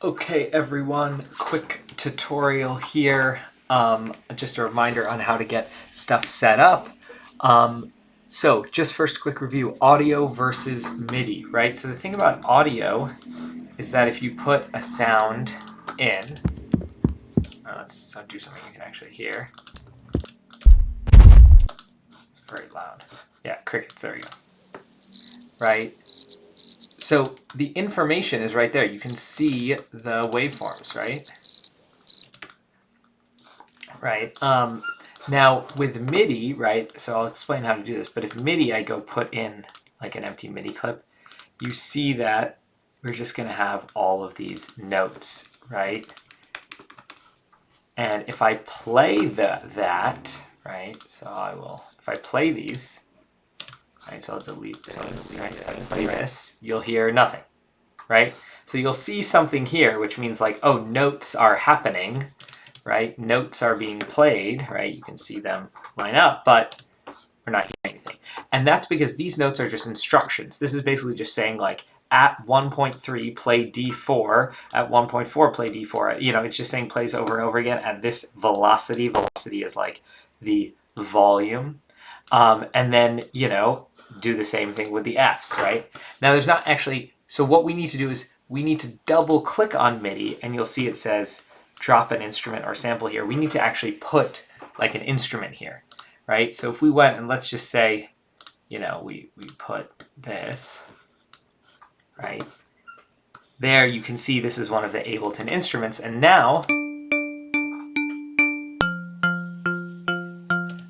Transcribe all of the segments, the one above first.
Okay, everyone, quick tutorial here. Just a reminder on how to get stuff set up. So just first quick review, audio versus MIDI, right? So the thing about audio is that if you put a sound in, let's do something you can actually hear. It's very loud. Yeah, crickets, there we go. Right? So the information is right there. You can see the waveforms, right? Right. Now with MIDI, right, so I'll explain how to do this, but if MIDI, I go put in like an empty MIDI clip, you see that we're just going to have all of these notes, right? And if I play that, right, so I will, if I play these, right, so I'll delete this, right, if I play this, you'll hear nothing, right? So you'll see something here, which means like, oh, notes are happening, right? Notes are being played, right? You can see them line up, but we're not hearing anything. And that's because these notes are just instructions. This is basically just saying like at 1.3 play D4, at 1.4 play D4. You know, it's just saying plays over and over again at this velocity. Velocity is like the volume. And then, you know, do the same thing with the Fs, right? Now there's not actually, so what we need to do is we need to double click on MIDI and you'll see it says drop an instrument or sample here. We need to actually put like an instrument here, right? So if we went and let's just say, you know, we put this, right? There you can see this is one of the Ableton instruments, and now,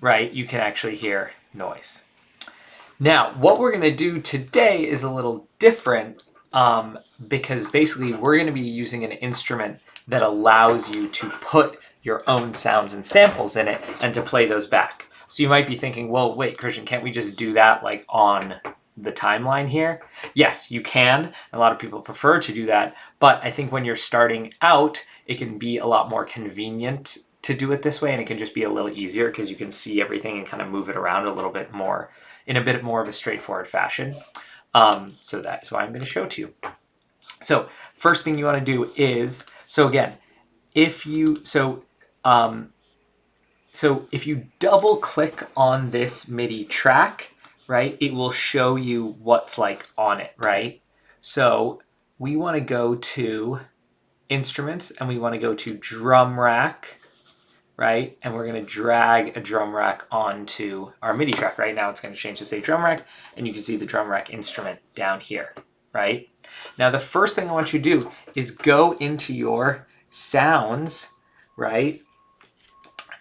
right, you can actually hear noise. Now, what we're going to do today is a little different because basically we're going to be using an instrument that allows you to put your own sounds and samples in it and to play those back. So you might be thinking, well, wait, Christian, can't we just do that like on the timeline here? Yes, you can. A lot of people prefer to do that, but I think when you're starting out, it can be a lot more convenient to do it this way, and it can just be a little easier because you can see everything and kind of move it around a little bit more in a bit more of a straightforward fashion. So that is why I'm going to show it to you. So first thing you want to do is, so again, if you double click on this MIDI track, right, it will show you what's like on it, right? So we want to go to instruments and we want to go to drum rack, right? And we're going to drag a drum rack onto our MIDI track. Right now it's going to change to say drum rack, and you can see the drum rack instrument down here, right? Now the first thing I want you to do is go into your sounds, right?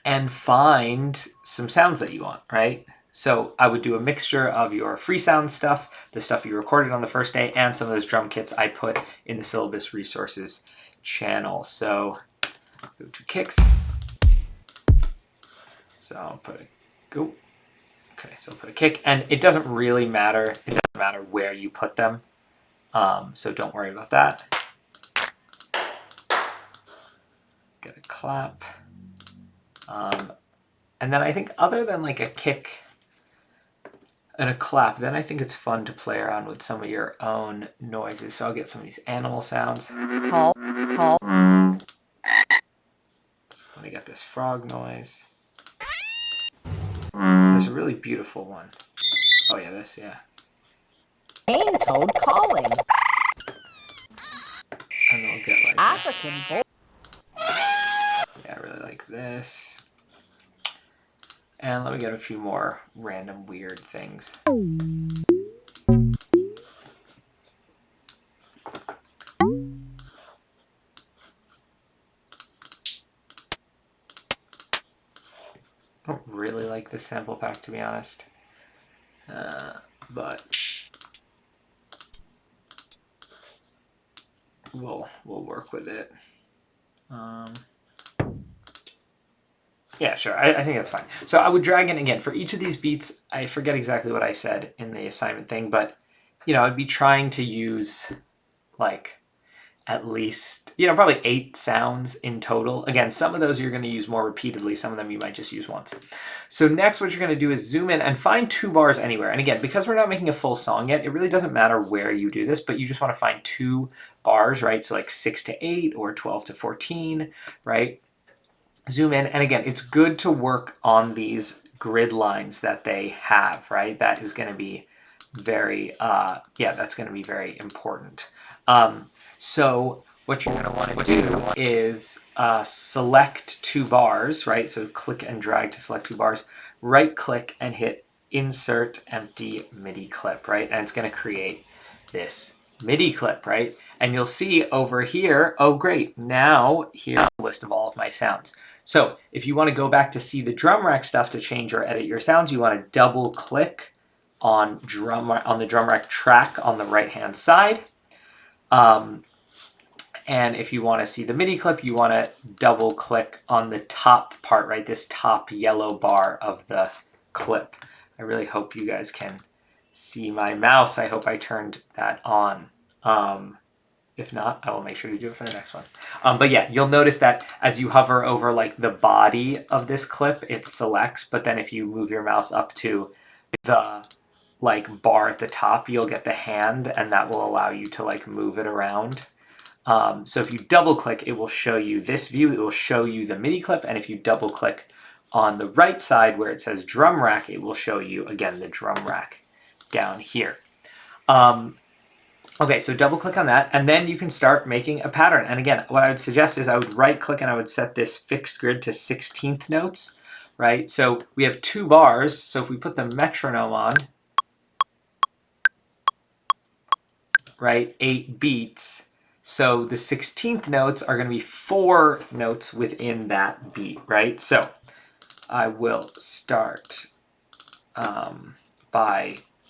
And find some sounds that you want, right? So I would do a mixture of your free sound stuff, the stuff you recorded on the first day, and some of those drum kits I put in the syllabus resources channel. So go to kicks. So I'll put so put a kick, and it doesn't really matter. It doesn't matter where you put them. So don't worry about that. Get a clap. And then I think other than like a kick and a clap, then I think it's fun to play around with some of your own noises. So I'll get some of these animal sounds. Let me get this frog noise. There's a really beautiful one. Oh yeah, this, yeah. Cane toad calling. And we'll get like African boy. Yeah, I really like this. And let me get a few more random weird things. I don't really like this sample pack, to be honest. But we'll work with it. Yeah, sure. I think that's fine. So I would drag in again for each of these beats. I forget exactly what I said in the assignment thing, but you know, I'd be trying to use like at least, you know, probably 8 sounds in total. Again, some of those you're going to use more repeatedly. Some of them you might just use once. So next, what you're going to do is zoom in and find 2 bars anywhere. And again, because we're not making a full song yet, it really doesn't matter where you do this, but you just want to find 2 bars, right? So like 6 to 8 or 12 to 14, right? Zoom in. And again, it's good to work on these grid lines that they have, right? That is going to be very, that's going to be very important. So what you're going to want to do is select 2 bars, right? So click and drag to select 2 bars, right click and hit insert empty MIDI clip, right? And it's going to create this MIDI clip, right? And you'll see over here, oh great, now here's a list of all of my sounds. So if you want to go back to see the drum rack stuff to change or edit your sounds, you want to double click on the drum rack track on the right hand side. And if you want to see the MIDI clip, you want to double click on the top part, right? This top yellow bar of the clip. I really hope you guys can see my mouse. I hope I turned that on. If not, I will make sure to do it for the next one. But yeah, you'll notice that as you hover over like the body of this clip, it selects. But then if you move your mouse up to the like bar at the top, you'll get the hand, and that will allow you to like move it around. So if you double click, it will show you this view. It will show you the MIDI clip. And if you double click on the right side where it says drum rack, it will show you again the drum rack down here. Okay, so double click on that, and then you can start making a pattern. And again, what I would suggest is I would right click and I would set this fixed grid to 16th notes, right? So we have 2 bars. So if we put the metronome on, right, 8 beats. So the 16th notes are going to be 4 notes within that beat, right? So I will start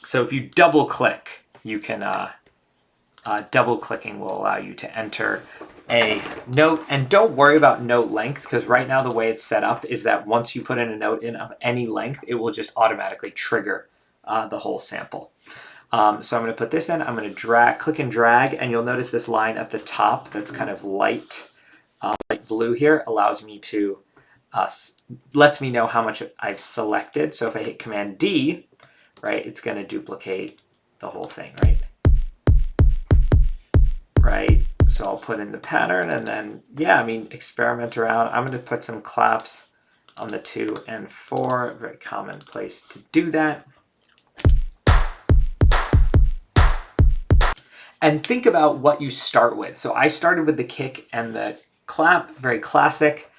so if you double click, you can, double clicking will allow you to enter a note. And don't worry about note length, because right now the way it's set up is that once you put in a note in of any length, it will just automatically trigger the whole sample. So I'm going to put this in, I'm going to click and drag, and you'll notice this line at the top that's kind of light blue here allows me to, lets me know how much I've selected. So if I hit Command D, right, it's going to duplicate the whole thing, right? Right, so I'll put in the pattern, and then, yeah, I mean, experiment around. I'm going to put some claps on the 2 and 4, very common place to do that. And think about what you start with. So I started with the kick and the clap, very classic.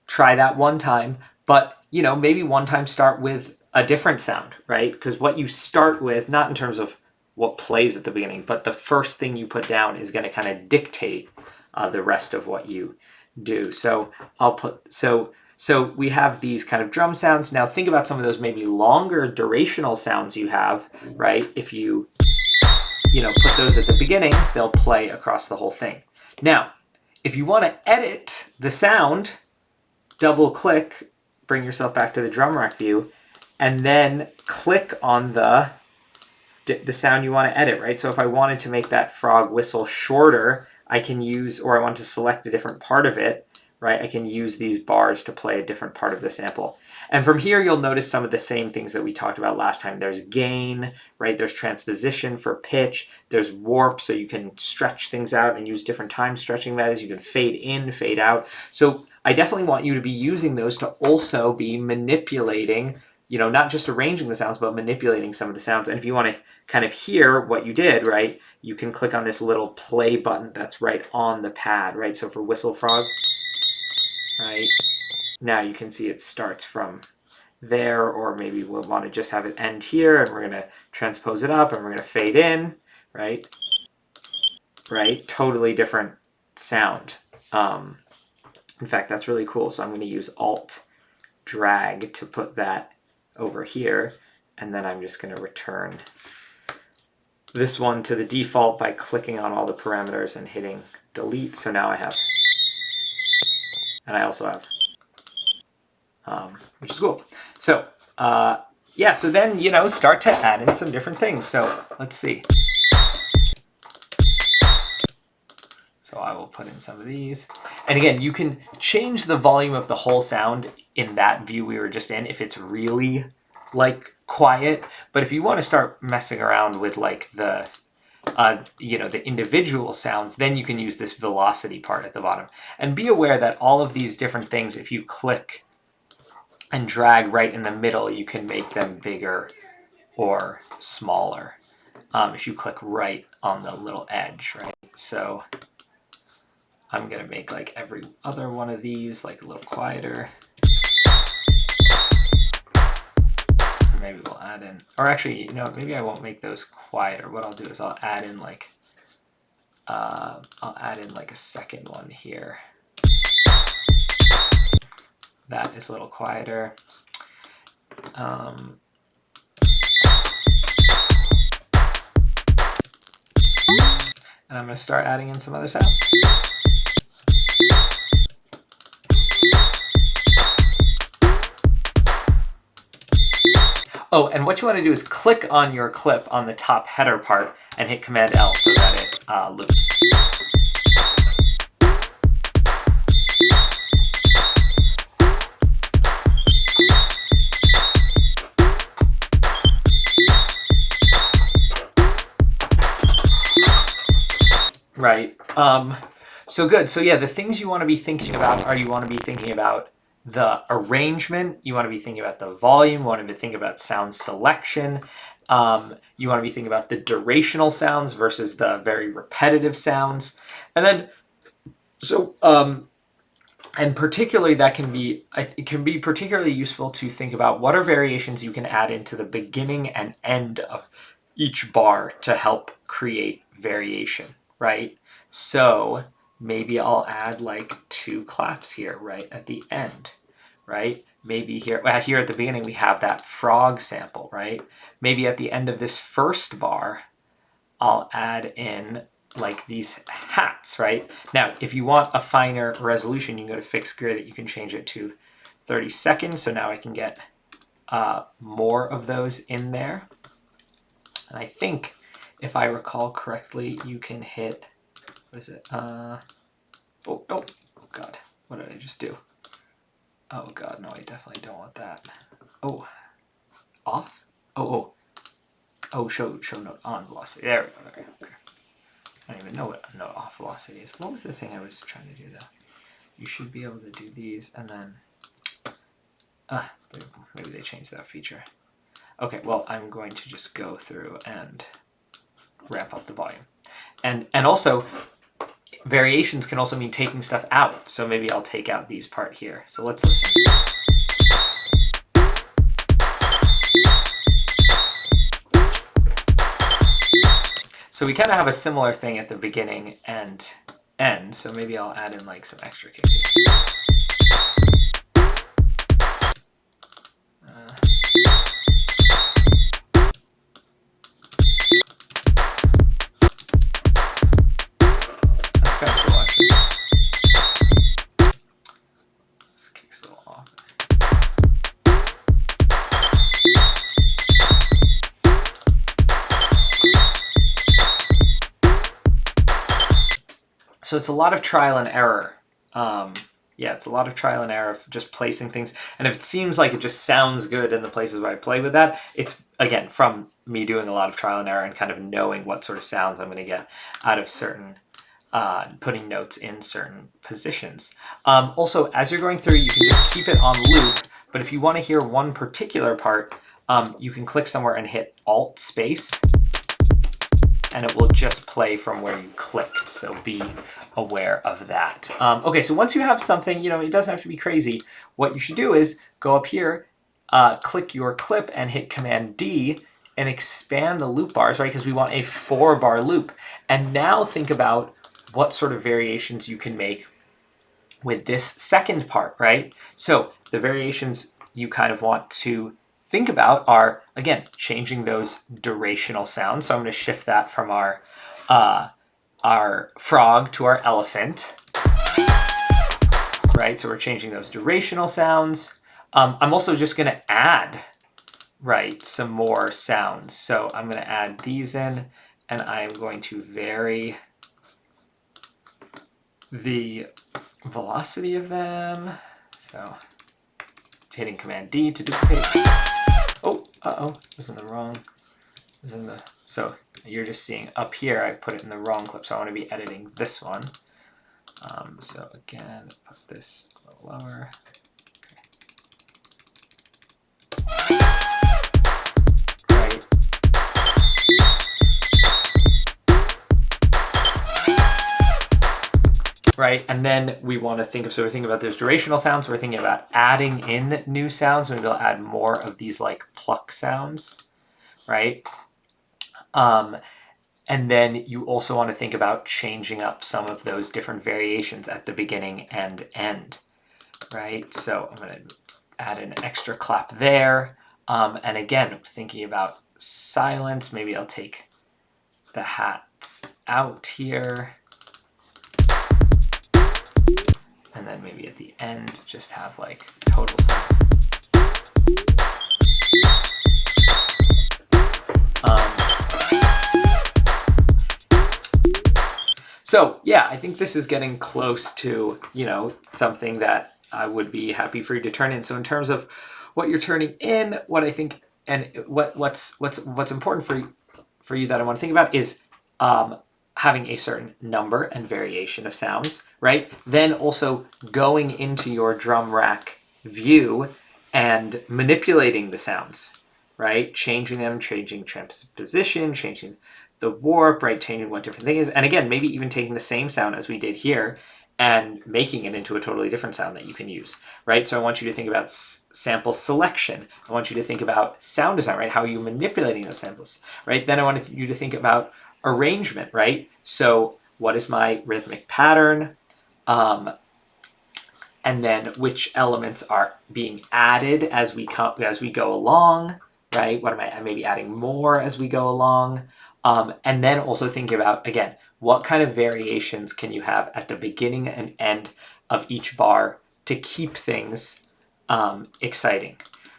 Try that one time, but you know, maybe one time start with a different sound, right? Because what you start with, not in terms of what plays at the beginning, but the first thing you put down is going to kind of dictate the rest of what you do. So I'll put, so we have these kind of drum sounds. Now think about some of those maybe longer durational sounds you have, right? If you put those at the beginning, they'll play across the whole thing. Now, if you want to edit the sound, double click, bring yourself back to the drum rack view, and then click on the sound you want to edit, right? So if I wanted to make that frog whistle shorter, I can use, or I want to select a different part of it, right? I can use these bars to play a different part of the sample. And from here, you'll notice some of the same things that we talked about last time. There's gain, right? There's transposition for pitch. There's warp, so you can stretch things out and use different time stretching methods. You can fade in, fade out. So I definitely want you to be using those to also be manipulating, not just arranging the sounds, but manipulating some of the sounds. And if you want to kind of hear what you did, right, you can click on this little play button that's right on the pad, right? So for Whistle Frog, right, now you can see it starts from there, or maybe we'll want to just have it end here, and we're going to transpose it up, and we're going to fade in, right? Right? Totally different sound. In fact, that's really cool. So I'm going to use Alt drag to put that over here, and then I'm just going to return this one to the default by clicking on all the parameters and hitting delete. So now I have, and I also have, which is cool. So yeah, so then, start to add in some different things. So let's see. So I will put in some of these. And again, you can change the volume of the whole sound in that view we were just in if it's really like quiet. But if you want to start messing around with like the the individual sounds, then you can use this velocity part at the bottom. And be aware that all of these different things, if you click and drag right in the middle, you can make them bigger or smaller if you click right on the little edge, right? So I'm gonna make like every other one of these like a little quieter. Maybe we'll add in, or actually, maybe I won't make those quieter. What I'll do is I'll add in like a second one here. That is a little quieter. And I'm going to start adding in some other sounds. Oh, and what you want to do is click on your clip on the top header part and hit Command L so that it loops. Right. So good. So yeah, the things you want to be thinking about are you want to be thinking about the arrangement, you want to be thinking about the volume, you want to be thinking about sound selection, you want to be thinking about the durational sounds versus the very repetitive sounds. And then, and particularly it can be particularly useful to think about what are variations you can add into the beginning and end of each bar to help create variation, right? So maybe I'll add like 2 claps here right at the end, right? Maybe here at the beginning we have that frog sample, right? Maybe at the end of this first bar, I'll add in like these hats, right? Now, if you want a finer resolution, you can go to fixed grid, you can change it to 30 seconds. So now I can get more of those in there. And I think if I recall correctly, you can hit, what is it? Oh God, what did I just do? Oh God, no, I definitely don't want that. Oh, off? Oh, show note on velocity. There we go. Okay. I don't even know what note off velocity is. What was the thing I was trying to do though? You should be able to do these and then, maybe they changed that feature. Okay, well, I'm going to just go through and ramp up the volume. And also, variations can also mean taking stuff out. So maybe I'll take out these part here. So let's listen. So we kind of have a similar thing at the beginning and end. So maybe I'll add in like some extra kicks here. That's kind of cool, actually. This kicks a little off. So it's a lot of trial and error. It's a lot of trial and error of just placing things. And if it seems like it just sounds good in the places where I play with that, it's, again, from me doing a lot of trial and error and kind of knowing what sort of sounds I'm going to get out of certain, putting notes in certain positions. Also, as you're going through, you can just keep it on loop. But if you want to hear one particular part, you can click somewhere and hit Alt space. And it will just play from where you clicked. So be aware of that. Okay, so once you have something, it doesn't have to be crazy. What you should do is go up here, click your clip and hit Command D and expand the loop bars, right? Because we want a 4-bar loop. And now think about what sort of variations you can make with this second part, right? So the variations you kind of want to think about are, again, changing those durational sounds. So I'm going to shift that from our frog to our elephant, right? So we're changing those durational sounds. I'm also just going to add, right, some more sounds. So I'm going to add these in, and I'm going to vary the velocity of them. So hitting Command D to duplicate. Oh, was in the wrong. Was in the so you're just seeing up here. I put it in the wrong clip, so I want to be editing this one. So again, put this a little lower. Right. Right, and then we want to think of, so we're thinking about those durational sounds, we're thinking about adding in new sounds, maybe we'll add more of these like pluck sounds, right? And then you also want to think about changing up some of those different variations at the beginning and end, right? So I'm going to add an extra clap there. And again, thinking about silence, maybe I'll take the hats out here. And then maybe at the end, just have like total silence. So yeah, I think this is getting close to, you know, something that I would be happy for you to turn in. So in terms of what you're turning in, what I think, and what's important for you that I want to think about is having a certain number and variation of sounds, right? Then also going into your drum rack view and manipulating the sounds, right? Changing them, changing transposition, changing the warp, right? Changing what different thing is. And again, maybe even taking the same sound as we did here and making it into a totally different sound that you can use, right? So I want you to think about sample selection. I want you to think about sound design, right? How are you manipulating those samples, right? Then I want you to think about arrangement, right? So what is my rhythmic pattern? And then which elements are being added as we go along, right? What am I maybe adding more as we go along? And then also thinking about, again, what kind of variations can you have at the beginning and end of each bar to keep things exciting,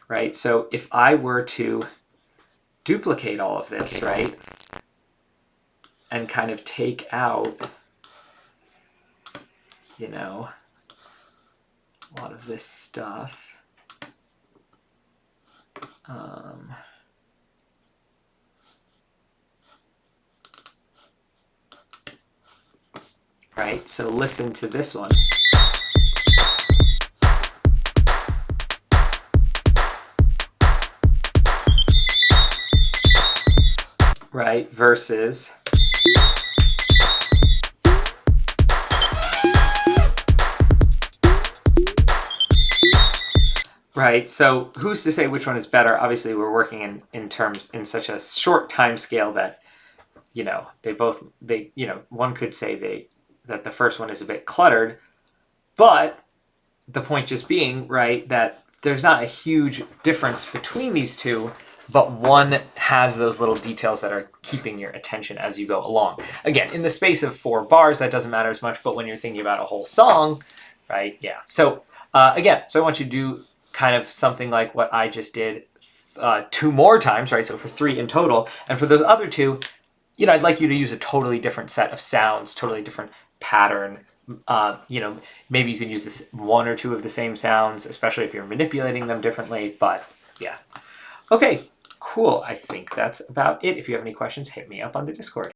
right? So if I were to duplicate all of this, right, and kind of take out, you know, a lot of this stuff. Right, so listen to this one. Right, versus right, so who's to say which one is better? Obviously, we're working in terms in such a short time scale that, you know, you know, one could say that the first one is a bit cluttered, but the point just being, right, that there's not a huge difference between these two, but one has those little details that are keeping your attention as you go along. Again, in the space of 4 bars, that doesn't matter as much, but when you're thinking about a whole song, right, yeah. So again, so I want you to do kind of something like what I just did 2 more times, right, so for 3 in total, and for those other 2, you know, I'd like you to use a totally different set of sounds, totally different pattern. You know, maybe you can use this 1 or 2 of the same sounds, especially if you're manipulating them differently, but yeah. Okay, cool. I think that's about it. If you have any questions, hit me up on the Discord.